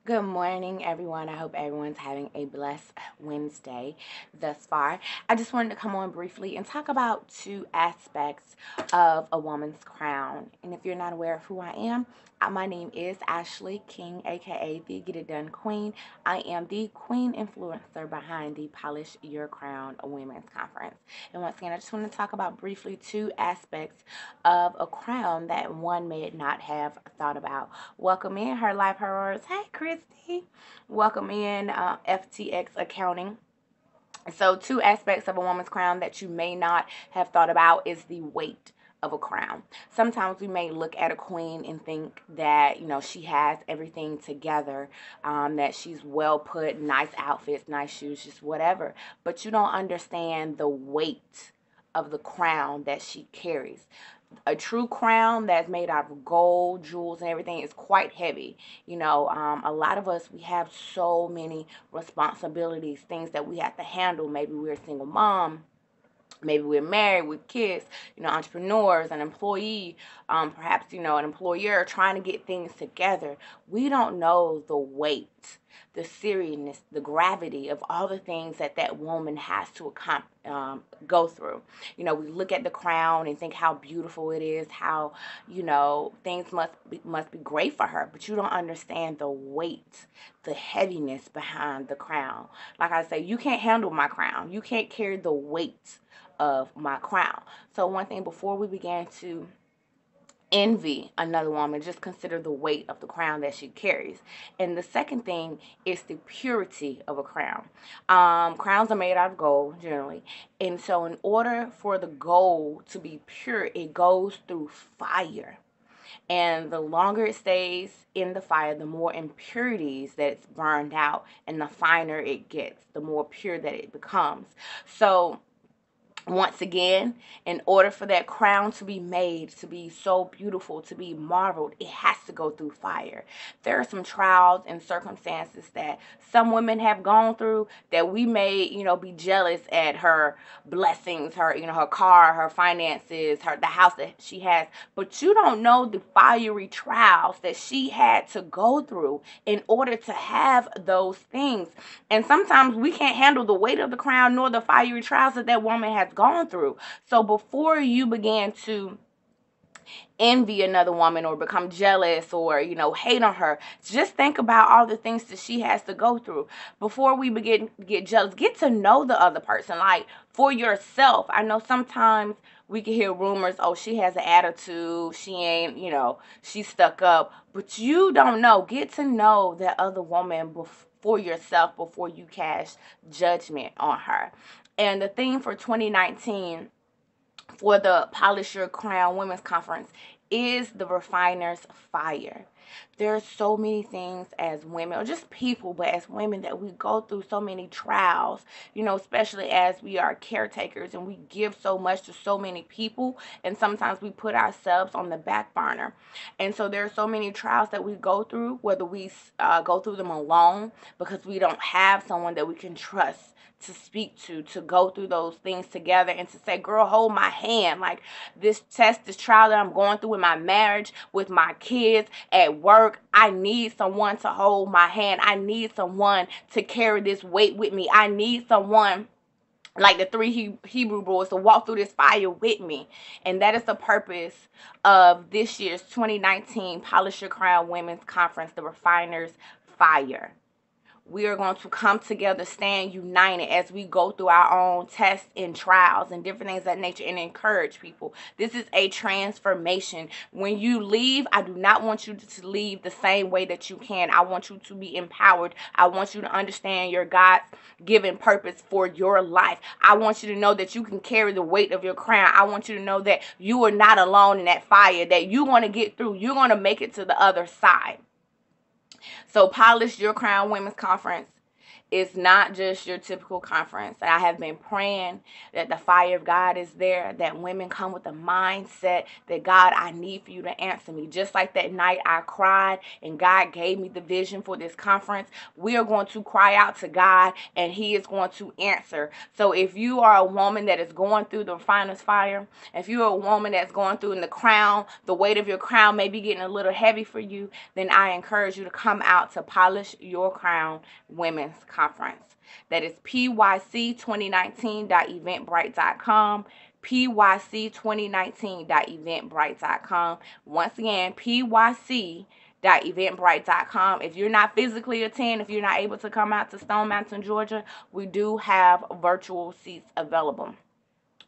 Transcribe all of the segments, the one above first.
Good morning, everyone. I hope everyone's having a blessed Wednesday thus far. I just wanted to come on briefly and talk about two aspects of a woman's crown. And if you're not aware of who I am, my name is Ashley King, aka the Get It Done Queen. I am the queen influencer behind the Polish Your Crown Women's Conference. And once again, I just want to talk about briefly two aspects of a crown that one may not have thought about. Welcome in Her Life, Her Words. Hey, Christy. Welcome in FTX Accounting. So, two aspects of a woman's crown that you may not have thought about is the weight of a crown. Sometimes we may look at a queen and think that, she has everything together, that she's well put, nice outfits, nice shoes, just whatever. But you don't understand the weight of the crown that she carries. A true crown that's made out of gold, jewels, and everything is quite heavy. A lot of us, we have so many responsibilities, things that we have to handle. Maybe we're a single mom. Maybe we're married with kids, entrepreneurs, an employee, perhaps, an employer trying to get things together. We don't know the weight, the seriousness, the gravity of all the things that woman has to go through. We look at the crown and think how beautiful it is, how, things must be great for her, but you don't understand the weight, the heaviness behind the crown. Like I say, you can't handle my crown. You can't carry the weight of my crown. So one thing, before we began to envy another woman, just consider the weight of the crown that she carries. And the second thing is the purity of a crown. Crowns are made out of gold generally, and so in order for the gold to be pure, it goes through fire. And the longer it stays in the fire, the more impurities that it's burned out, and the finer it gets, the more pure that it becomes. So once again, in order for that crown to be made, to be so beautiful, to be marveled, it has to go through fire. There are some trials and circumstances that some women have gone through that we may, be jealous at her blessings, her car, her finances, the house that she has. But you don't know the fiery trials that she had to go through in order to have those things. And sometimes we can't handle the weight of the crown nor the fiery trials that woman has gone through. So before you begin to envy another woman or become jealous or hate on her, just think about all the things that she has to go through. Before we begin to get jealous, get to know the other person, like for yourself. I know sometimes we can hear rumors, oh, she has an attitude, she ain't, she's stuck up, but you don't know. Get to know that other woman for yourself before you cast judgment on her. And the theme for 2019 for the Polish Your Crown Women's Conference is the refiner's fire. There's so many things as women, or just people, but as women, that we go through so many trials, especially as we are caretakers and we give so much to so many people, and sometimes we put ourselves on the back burner. And so there are so many trials that we go through, whether we go through them alone because we don't have someone that we can trust to speak to go through those things together, and to say, girl, hold my hand. Like this test, this trial that I'm going through in my marriage, with my kids, at work, I need someone to hold my hand. I need someone to carry this weight with me. I need someone like the three Hebrew boys to walk through this fire with me. And that is the purpose of this year's 2019 Polish Your Crown Women's Conference, the Refiner's Fire. We are going to come together, stand united as we go through our own tests and trials and different things of that nature, and encourage people. This is a transformation. When you leave, I do not want you to leave the same way that you can. I want you to be empowered. I want you to understand your God's given purpose for your life. I want you to know that you can carry the weight of your crown. I want you to know that you are not alone in that fire, that you're going to get through. You're going to make it to the other side. So Polish Your Crown Women's Conference it's not just your typical conference. I have been praying that the fire of God is there, that women come with a mindset that, God, I need for you to answer me. Just like that night I cried and God gave me the vision for this conference, we are going to cry out to God and he is going to answer. So if you are a woman that is going through the refiner's fire, if you're a woman that's going through in the crown, the weight of your crown may be getting a little heavy for you, then I encourage you to come out to Polish Your Crown Women's Conference. That is pyc2019.eventbrite.com. pyc2019.eventbrite.com. Once again, pyc.eventbrite.com. If you're not physically attending, if you're not able to come out to Stone Mountain, Georgia, we do have virtual seats available.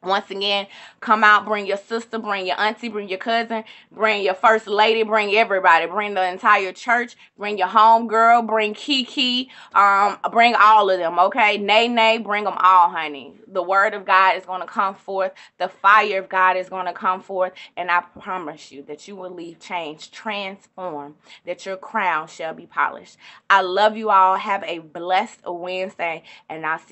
Once again, come out, bring your sister, bring your auntie, bring your cousin, bring your first lady, bring everybody, bring the entire church, bring your home girl, bring Kiki, bring all of them, okay? Nay, bring them all, honey. The word of God is going to come forth. The fire of God is going to come forth, and I promise you that you will leave changed, transformed, that your crown shall be polished. I love you all. Have a blessed Wednesday, and I'll see you.